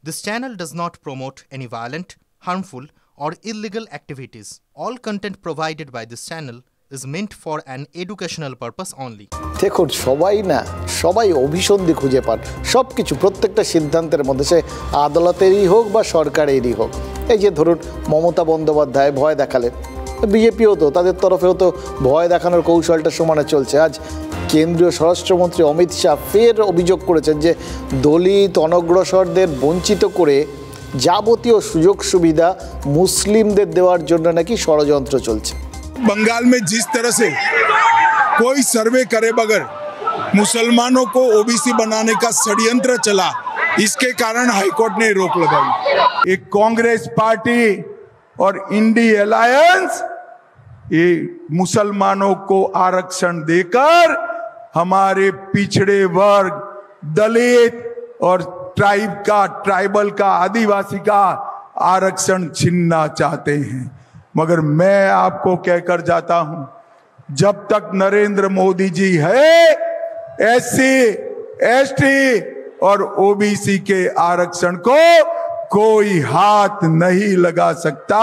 This channel does not promote any violent, harmful, or illegal activities. All content provided by this channel is meant for an educational purpose only. দেখুন সবাই অভিসন্ধি খুঁজে পান সব কিছু প্রত্যেকটা সিদ্ধান্তের মধ্যে, সে আদালতেরই হোক বা সরকারেরই হোক। এই যে ধরুন মমতা বন্দ্যোপাধ্যায় ভয় দেখালেন, বিজেপিও তো তাদের তরফেও তো ভয় দেখানোর কৌশলটা সমানে চলছে। আজ কেন্দ্রীয় স্বরাষ্ট্রমন্ত্রী অমিত শাহ ফের অভিযোগ করেছেন যে দলিত অনগ্রসরদের বঞ্চিত করে যাবতীয় সুযোগ সুবিধা মুসলিমদের দেওয়ার জন্য নাকি ষড়যন্ত্র চলছে। बंगाल में जिस तरह से कोई सर्वे करे बगैर मुसलमानों को ओबीसी बनाने का षड्यंत्र चला, इसके कारण हाईकोर्ट ने रोक लगाई। एक कांग्रेस पार्टी और इंडी अलायंस ये मुसलमानों को आरक्षण देकर हमारे पिछड़े वर्ग, दलित और ट्राइबल का, आदिवासी का आरक्षण छीनना चाहते हैं। मगर मैं आपको कहकर जाता हूं, जब तक नरेंद्र मोदी जी है, एससी, एसटी और ओबीसी के आरक्षण को कोई हाथ नहीं लगा सकता,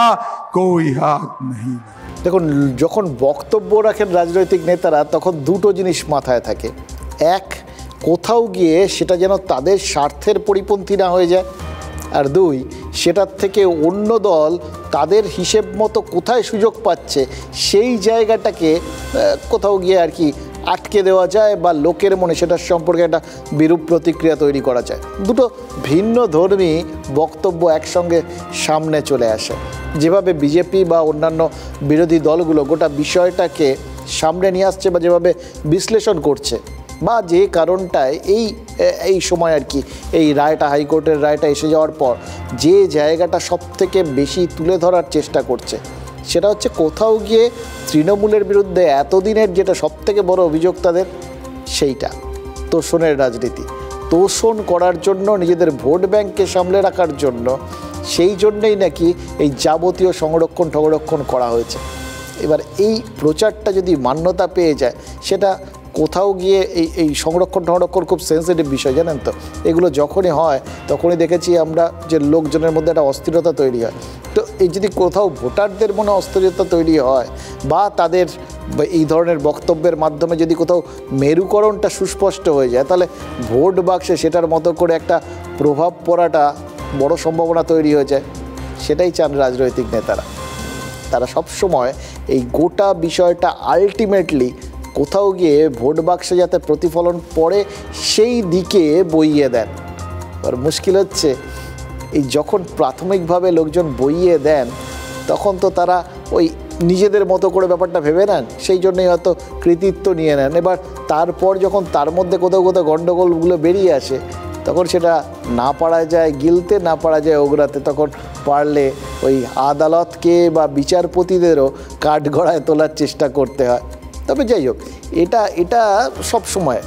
कोई हाथ नहीं। দেখুন, যখন বক্তব্য রাখেন রাজনৈতিক নেতারা তখন দুটো জিনিস মাথায় থাকে। এক, কোথাও গিয়ে সেটা যেন তাদের স্বার্থের পরিপন্থী না হয়ে যায়, আর দুই, সেটার থেকে অন্য দল তাদের হিসেব মতো কোথায় সুযোগ পাচ্ছে সেই জায়গাটাকে কোথাও গিয়ে আর কি আটকে দেওয়া যায় বা লোকের মনে সেটার সম্পর্কে একটা বিরূপ প্রতিক্রিয়া তৈরি করা যায়। দুটো ভিন্ন ধর্মী বক্তব্য একসঙ্গে সামনে চলে আসে। যেভাবে বিজেপি বা অন্যান্য বিরোধী দলগুলো গোটা বিষয়টাকে সামনে নিয়ে আসছে বা যেভাবে বিশ্লেষণ করছে, বা যে কারণটায় এই সময় আর কি এই রায়টা, হাইকোর্টের রায়টা এসে যাওয়ার পর যে জায়গাটা সবথেকে বেশি তুলে ধরার চেষ্টা করছে সেটা হচ্ছে কোথাও গিয়ে তৃণমূলের বিরুদ্ধে এতদিনের যেটা সবথেকে বড় অভিযোগ তাদের, সেইটা তোষণের রাজনীতি। তোষণ করার জন্য, নিজেদের ভোট ব্যাংককে সামলে রাখার জন্য, সেই জন্যেই নাকি এই যাবতীয় সংরক্ষণ করা হয়েছে। এবার এই প্রচারটা যদি মান্যতা পেয়ে যায়, সেটা কোথাও গিয়ে এই সংরক্ষণ খুব সেন্সিটিভ বিষয়, জানেন তো। এগুলো যখনই হয় তখনই দেখেছি আমরা যে লোকজনের মধ্যে একটা অস্থিরতা তৈরি হয়। তো এই যদি কোথাও ভোটারদের মনে অস্থিরতা তৈরি হয় বা তাদের এই ধরনের বক্তব্যের মাধ্যমে যদি কোথাও মেরুকরণটা সুস্পষ্ট হয়ে যায়, তাহলে ভোট বাক্সে সেটার মতো করে একটা প্রভাব পড়াটা বড় সম্ভাবনা তৈরি হয়ে যায়। সেটাই চান রাজনৈতিক নেতারা। তারা সবসময় এই গোটা বিষয়টা আলটিমেটলি কোথাও গিয়ে ভোট বাক্সে যাতে প্রতিফলন পড়ে সেই দিকে বইয়ে দেন। আর মুশকিল হচ্ছে, এই যখন প্রাথমিকভাবে লোকজন বইয়ে দেন তখন তো তারা ওই নিজেদের মতো করে ব্যাপারটা ভেবে নেন, সেই জন্যই হয়তো কৃতিত্ব নিয়ে নেন। এবার তারপর যখন তার মধ্যে কোথাও গণ্ডগোলগুলো বেরিয়ে আসে, তখন সেটা না পারা যায় গিলতে, না পারা যায় ওগরাতে, তখন পারলে ওই আদালতকে বা বিচারপতিদেরও কাঠগড়ায় তোলার চেষ্টা করতে হয়। তবে যাই হোক, এটা সব সময়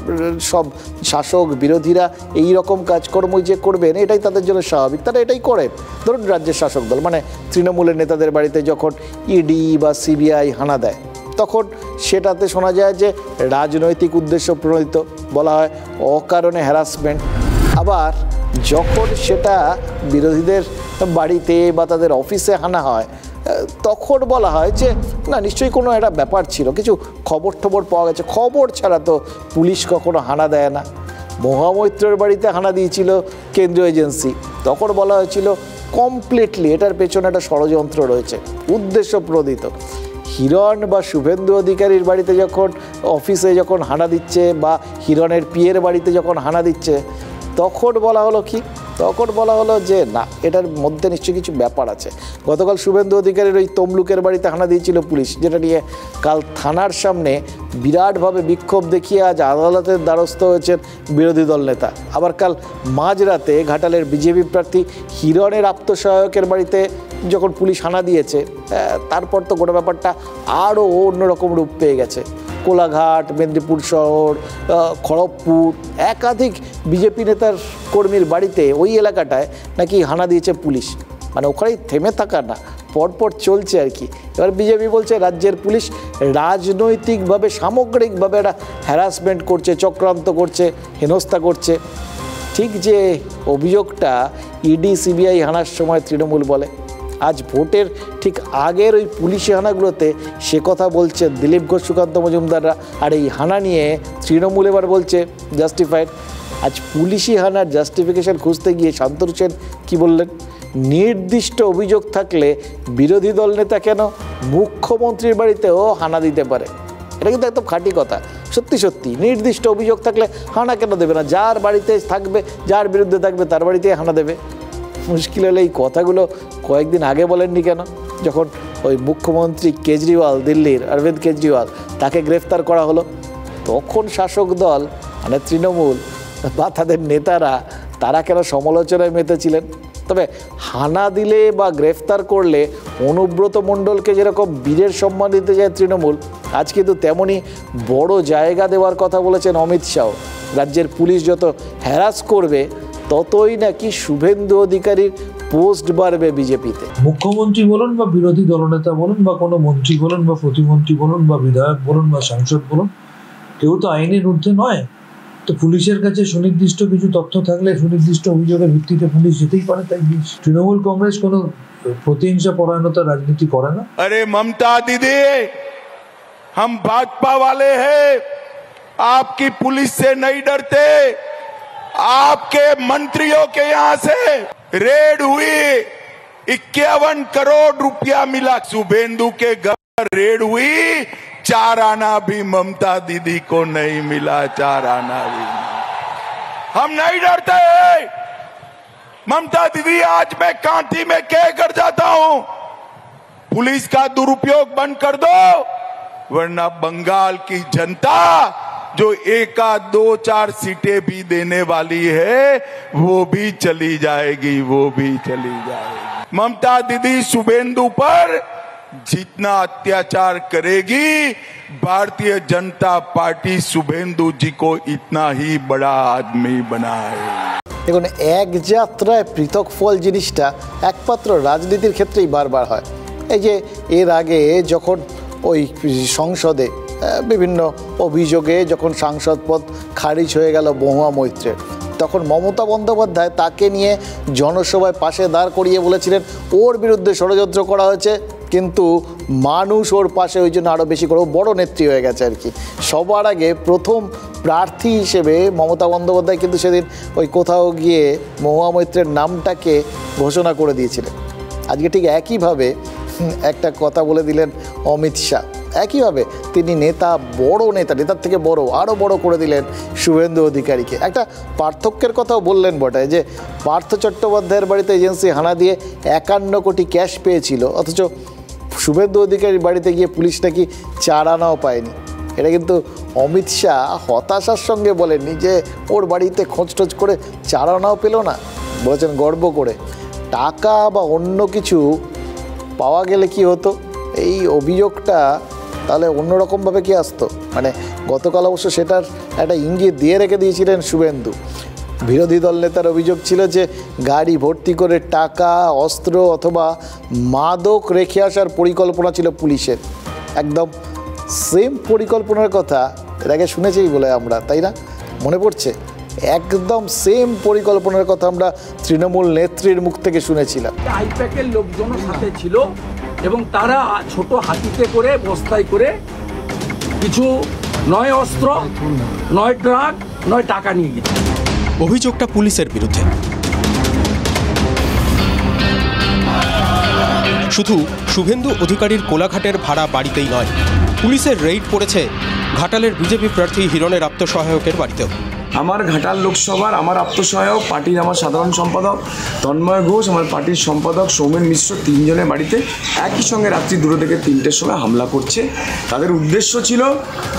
সব শাসক বিরোধীরা এই রকম কাজকর্মই যে করবেন এটাই তাদের জন্য স্বাভাবিক, তারা এটাই করেন। ধরুন রাজ্যের শাসক দল মানে তৃণমূলের নেতাদের বাড়িতে যখন ইডি বা সিবিআই হানা দেয়, তখন সেটাতে শোনা যায় যে রাজনৈতিক উদ্দেশ্য প্রণোদিত, বলা হয় অকারণে হ্যারাসমেন্ট। আবার যখন সেটা বিরোধীদের বাড়িতে বা তাদের অফিসে হানা হয়, তখন বলা হয় যে না, নিশ্চয়ই কোনো একটা ব্যাপার ছিল, কিছু খবর পাওয়া গেছে। খবর ছাড়া তো পুলিশ কখনো হানা দেয় না। মহামৈত্রের বাড়িতে হানা দিয়েছিল কেন্দ্রীয় এজেন্সি, তখন বলা হয়েছিল কমপ্লিটলি এটার পেছনে একটা ষড়যন্ত্র রয়েছে, উদ্দেশ্য প্রণোদিত। হিরণ বা শুভেন্দু অধিকারীর বাড়িতে যখন অফিসে যখন হানা দিচ্ছে বা হিরণের পিয়ের বাড়িতে যখন হানা দিচ্ছে, তখন বলা হলো কি, তখন বলা হলো যে না, এটার মধ্যে নিশ্চয়ই কিছু ব্যাপার আছে। গতকাল শুভেন্দু অধিকারীর ওই তমলুকের বাড়িতে হানা দিয়েছিল পুলিশ, যেটা নিয়ে কাল থানার সামনে বিরাটভাবে বিক্ষোভ দেখিয়ে আজ আদালতের দ্বারস্থ হয়েছেন বিরোধী দল নেতা। আবার কাল মাঝরাতে ঘাটালের বিজেপি প্রার্থী হিরণের আত্মসহায়কের বাড়িতে যখন পুলিশ হানা দিয়েছে, তারপর তো গোটা ব্যাপারটা আরও অন্যরকম রূপ পেয়ে গেছে। কোলাঘাট, মেদিনীপুর শহর, খড়গপুর, একাধিক বিজেপি নেতার কর্মীর বাড়িতে ওই এলাকাটায় নাকি হানা দিয়েছে পুলিশ। মানে ওখানেই থেমে থাকা না, পরপর চলছে আর কি। এবার বিজেপি বলছে রাজ্যের পুলিশ রাজনৈতিকভাবে, সামগ্রিকভাবে একটা হ্যারাসমেন্ট করছে, চক্রান্ত করছে, হেনস্থা করছে। ঠিক যে অভিযোগটা ইডি সিবিআই হানার সময় তৃণমূল বলে, আজ ভোটের ঠিক আগের ওই পুলিশি হানাগুলোতে সে কথা বলছে দিলীপ ঘোষ, সুকান্ত মজুমদাররা, আর এই হানা নিয়ে তৃণমূল এবার বলছে জাস্টিফাইড। আজ পুলিশি হানার জাস্টিফিকেশন খুঁজতে গিয়ে শান্তনু সেন কী বললেন, নির্দিষ্ট অভিযোগ থাকলে বিরোধী দল নেতা কেন মুখ্যমন্ত্রীর বাড়িতেও হানা দিতে পারে। এটা কিন্তু একদম খাঁটি কথা, সত্যি সত্যি নির্দিষ্ট অভিযোগ থাকলে হানা কেন দেবে না? যার বাড়িতে থাকবে, যার বিরুদ্ধে থাকবে তার বাড়িতেই হানা দেবে। মুশকিল হলে এই কথাগুলো কয়েকদিন আগে বলেননি কেন, যখন ওই মুখ্যমন্ত্রী কেজরিওয়াল, দিল্লির অরবিন্দ কেজরিওয়াল, তাকে গ্রেফতার করা হলো, তখন শাসক দল মানে তৃণমূল বা তাদের নেতারা তারা কেন সমালোচনায় মেতেছিলেন? তবে হানা দিলে বা গ্রেফতার করলে অনুব্রত মণ্ডলকে যেরকম বীরের সম্মান দিতে যায় তৃণমূল, আজ কিন্তু তেমনই বড় জায়গা দেওয়ার কথা বলেছেন অমিত শাহ। রাজ্যের পুলিশ যত হ্যারাস করবে ততই নাকি শুভেন্দু অধিকারীর পোস্ট বাড়বে বিজেপিতে। মুখ্যমন্ত্রী বলুন বা বিরোধী দলনেতা বলুন বা কোনো মন্ত্রী বলুন বা প্রতিমন্ত্রী বলুন বা বিধায়ক বলুন বা সাংসদ বলুন, কেউ তো আইনের ঊর্ধ্বে নয়। তো পুলিশের কাছে সুনির্দিষ্ট কিছু তথ্য থাকলে সুনির্দিষ্ট অভিযোগের ভিত্তিতে পুলিশ যেতেই পারে। তাই তৃণমূল কংগ্রেস কোনো প্রতিহিংসা পরায়ণতার রাজনীতি করে না। अरे ममता दीदी, हम भाजपा वाले हैं, आपकी पुलिस से नहीं डरते। आपके मंत्रियों के यहाँ से रेड हुई, 51 करोड़ रुपया मिला। शुभेंदु के घर रेड हुई, 4 आना भी ममता दीदी को नहीं मिला, 4 आना भी। हम नहीं डरते। ममता दीदी, आज मैं कांटी में कह कर जाता हूं, पुलिस का दुरुपयोग बंद कर दो, वरना बंगाल की जनता जो 1 आध 2 4 सीटें भी देने वाली है वो भी चली जाएगी, वो भी चली जाएगी। ममता दीदी शुभेंदु पर जितना अत्याचार करेगी, भारतीय जनता पार्टी शुभेंदु जी को इतना ही बड़ा आदमी बनाए। দেখুন, এক যাত্রায় পৃথক ফল জিনিসটা একমাত্র রাজনীতির ক্ষেত্রেই বারবার হয়। এই যে এর আগে যখন ওই সংসদে বিভিন্ন অভিযোগে যখন সাংসদ পদ খারিজ হয়ে গেল মহুয়া মৈত্রের, তখন মমতা বন্দ্যোপাধ্যায় তাকে নিয়ে জনসভায় পাশে দাঁড় করিয়ে বলেছিলেন ওর বিরুদ্ধে ষড়যন্ত্র করা হয়েছে, কিন্তু মানুষ ওর পাশে ওই জন্য আরও বেশি করে বড় নেত্রী হয়ে গেছে আর কি। সবার আগে প্রথম প্রার্থী হিসেবে মমতা বন্দ্যোপাধ্যায় কিন্তু সেদিন ওই কোথাও গিয়ে মহুয়া মৈত্রের নামটাকে ঘোষণা করে দিয়েছিলেন। আজকে ঠিক একইভাবে একটা কথা বলে দিলেন অমিত শাহ, একইভাবে তিনি নেতা, বড় নেতা, নেতার থেকে বড়, আরও বড় করে দিলেন শুভেন্দু অধিকারীকে। একটা পার্থক্যের কথাও বললেন বটে, যে পার্থ চট্টোপাধ্যায়ের বাড়িতে এজেন্সি হানা দিয়ে 51 কোটি ক্যাশ পেয়েছিল, অথচ শুভেন্দু অধিকারীর বাড়িতে গিয়ে পুলিশ নাকি 4 আনাও পায়নি। এটা কিন্তু অমিত শাহ হতাশার সঙ্গে বলেননি যে ওর বাড়িতে খোঁজটোজ করে 4 আনাও পেল না, বলেছেন গর্ব করে। টাকা বা অন্য কিছু পাওয়া গেলে কি হতো, এই অভিযোগটা তাহলে অন্যরকমভাবে কি আসতো? মানে গতকাল অবশ্য সেটার একটা ইঙ্গিত দিয়ে রেখে দিয়েছিলেন শুভেন্দু। বিরোধী দল নেতার অভিযোগ ছিল যে গাড়ি ভর্তি করে টাকা, অস্ত্র অথবা মাদক রেখে আসার পরিকল্পনা ছিল পুলিশের। একদম সেম পরিকল্পনার কথা এর আগে শুনেছেই বলে আমরা, তাই না? মনে পড়ছে? একদম সেম পরিকল্পনার কথা আমরা তৃণমূল নেত্রীর মুখ থেকে শুনেছিলাম। আইপ্যাকের লোকজনও সাথে ছিল এবং তারা ছোট হাতিতে করে, বস্তায় করে কিছু নয় অস্ত্র, নয় ট্রাক, নয় টাকা নিয়ে গেছে। অভিযোগটা পুলিশের বিরুদ্ধে। শুধু শুভেন্দু অধিকারীর কোলাঘাটের ভাড়া বাড়িতেই নয়, পুলিশের রেইড পড়েছে ঘাটালের বিজেপি প্রার্থী হিরণের আত্মসহায়কের বাড়িতেও। আমার ঘাটাল লোকসভার আমার আত্মসহায়ক, পার্টির আমার সাধারণ সম্পাদক তন্ময় ঘোষ, আমার পার্টির সম্পাদক সৌমেন মিশ্র, 3 জনের বাড়িতে একই সঙ্গে রাত্রি 2 থেকে 3টের সময় হামলা করছে। তাদের উদ্দেশ্য ছিল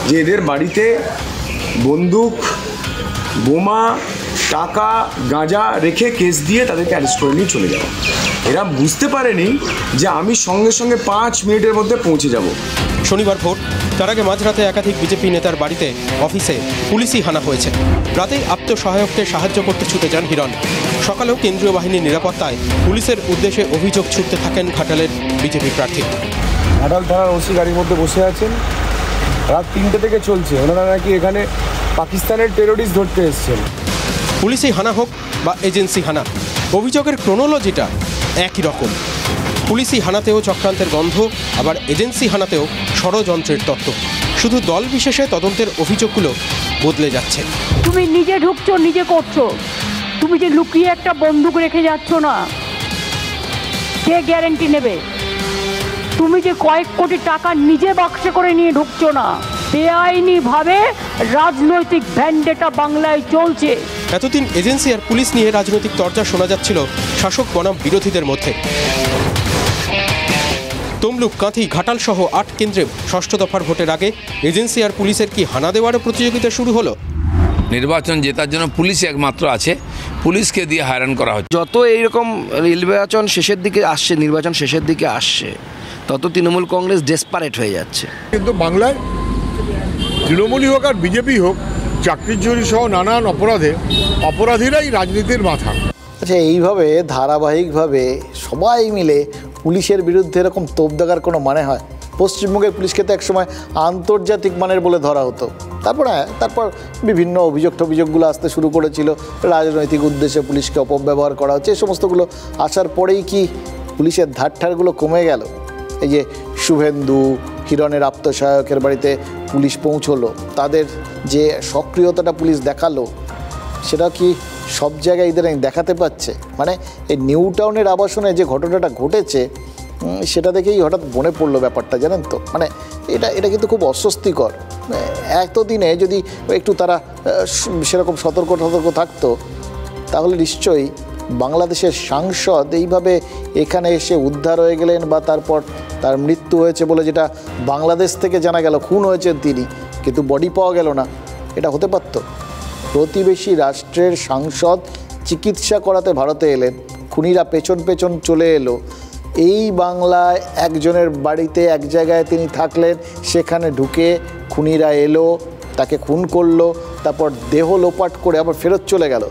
যে এদের বাড়িতে বন্দুক, বোমা, টাকা, গাঁজা রেখে কেস দিয়ে তাদেরকে অ্যারেস্ট করে নিয়ে চলে যাওয়া। এরা বুঝতে পারেনি যে আমি সঙ্গে সঙ্গে 5 মিনিটের মধ্যে পৌঁছে যাব। শনিবার ভোর, তার আগে মাঝরাতে একাধিক বিজেপি নেতার বাড়িতে, অফিসে পুলিশি হানা হয়েছে। রাতেই আত্মসহায়ককে সাহায্য করতে ছুটে যান হিরণ। সকালেও কেন্দ্রীয় বাহিনীর নিরাপত্তায় পুলিশের উদ্দেশ্যে অভিযোগ ছুটতে থাকেন ঘাটালের বিজেপি প্রার্থী। ঘাটাল থানার ওসি গাড়ির মধ্যে বসে আছেন, রাত 3টে থেকে চলছে। ওনারা নাকি এখানে পাকিস্তানের টেরোরিস্ট ধরতে এসেছেন। পুলিশি হানা হোক বা এজেন্সি হানা, অভিযোগের ক্রোনোলজিটা একই রকম। পুলিশি হানাতেও চক্রান্তের গন্ধ, আবার এজেন্সি হানাতেও ষড়যন্ত্রের তত্ত্ব। শুধু দল বিশেষে তদন্তের অভিযোগগুলো বদলে যাচ্ছে। তুমি নিজে ঢুকছো, নিজে করছো। তুমি যে লুকিয়ে একটা বন্দুক রেখে যাচ্ছ না, কে গ্যারেন্টি নেবে? তুমি যে কয়েক কোটি টাকা নিজে বাক্সে করে নিয়ে ঢুকছো না, বেআইনি ভাবে রাজনৈতিক ভ্যান্ডেটা বাংলায় চলছে। এতদিন এজেন্সি আর পুলিশ নিয়ে রাজনৈতিক তরজা শোনা যাচ্ছিল শাসক বনাম বিরোধীদের মধ্যে। তমলুক, কাঁথি, ঘাটাল সহ 8 কেন্দ্রে ষষ্ঠ দফার ভোটের আগে এজেন্সি আর পুলিশের কি হানা দেওয়ারও প্রতিযোগিতা শুরু হলো? নির্বাচন জেতার জন্য পুলিশ একমাত্র আছে, পুলিশকে দিয়ে হয়রান করা হচ্ছে। যত এইরকম নির্বাচন শেষের দিকে আসছে তত তৃণমূল কংগ্রেস ডেসপারেট হয়ে যাচ্ছে। কিন্তু বাংলায় তৃণমূলই হোক আর বিজেপি হোক, চাকরির চুরি সহ নানান অপরাধীরাই রাজনীতির মাথা। আচ্ছা, এইভাবে ধারাবাহিকভাবে সবাই মিলে পুলিশের বিরুদ্ধে এরকম তোপ দেওয়ার কোনো মানে হয়? পশ্চিমবঙ্গের পুলিশকে তো একসময় আন্তর্জাতিক মানের বলে ধরা হতো। তারপর বিভিন্ন অভিযোগগুলো আসতে শুরু করেছিল, রাজনৈতিক উদ্দেশ্যে পুলিশকে অপব্যবহার করা হচ্ছে। এই সমস্তগুলো আসার পরেই কি পুলিশের ধারঠারগুলো কমে গেল? এই যে শুভেন্দু, হিরণের আপ্তসহায়কের বাড়িতে পুলিশ পৌঁছলো, তাদের যে সক্রিয়তাটা পুলিশ দেখালো, সেটা কি সব জায়গায় ইদানিং দেখাতে পাচ্ছে? মানে এই নিউ টাউনের আবাসনে যে ঘটনাটা ঘটেছে, সেটা দেখেই হঠাৎ মনে পড়লো ব্যাপারটা, জানেন তো। মানে এটা কিন্তু খুব অস্বস্তিকর। এতদিনে যদি একটু তারা সেরকম সতর্ক থাকতো, তাহলে নিশ্চয়ই বাংলাদেশের সাংসদ এইভাবে এখানে এসে উদ্ধার হয়ে গেলেন, বা তারপর তার মৃত্যু হয়েছে বলে যেটা বাংলাদেশ থেকে জানা গেল, খুন হয়েছেন তিনি, কিন্তু বডি পাওয়া গেল না, এটা হতে পারত? প্রতিবেশী রাষ্ট্রের সাংসদ চিকিৎসা করাতে ভারতে এলেন, খুনিরা পেছন চলে এলো। এই বাংলায় একজনের বাড়িতে এক জায়গায় তিনি থাকলেন, সেখানে ঢুকে খুনিরা এলো, তাকে খুন করলো, তারপর দেহ লোপাট করে আবার ফেরত চলে গেল।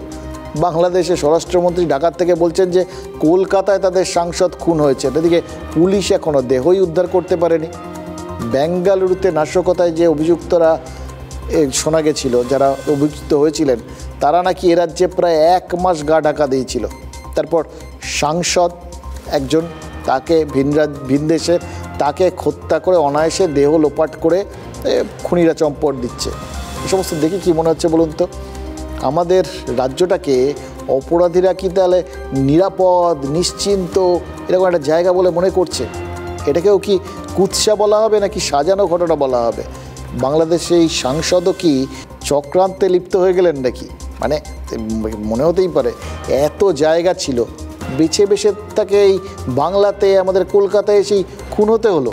বাংলাদেশের স্বরাষ্ট্রমন্ত্রী ঢাকার থেকে বলছেন যে কলকাতায় তাদের সাংসদ খুন হয়েছে, এদিকে পুলিশ এখনও দেহই উদ্ধার করতে পারেনি। বেঙ্গালুরুতে নাশকতায় যে অভিযুক্তরা শোনা গেছিল, যারা অভিযুক্ত হয়েছিলেন, তারা নাকি এ রাজ্যে প্রায় 1 মাস গা ঢাকা দিয়েছিল। তারপর সাংসদ একজন, তাকে ভিন দেশের, তাকে হত্যা করে অনায়াসে দেহ লোপাট করে খুনিরা চম্পট দিচ্ছে। এই সমস্ত দেখে কি মনে হচ্ছে বলুন তো? আমাদের রাজ্যটাকে অপরাধীরা কি তাহলে নিরাপদ, নিশ্চিন্ত এরকম একটা জায়গা বলে মনে করছে? এটাকেও কি কুৎসা বলা হবে নাকি সাজানো ঘটনা বলা হবে? বাংলাদেশে এই সাংসদও কি চক্রান্তে লিপ্ত হয়ে গেলেন নাকি? মানে মনে হতেই পারে, এত জায়গা ছিল, বেছে তাকে এই বাংলাতে, আমাদের কলকাতায় এসেই খুন হতে হলো।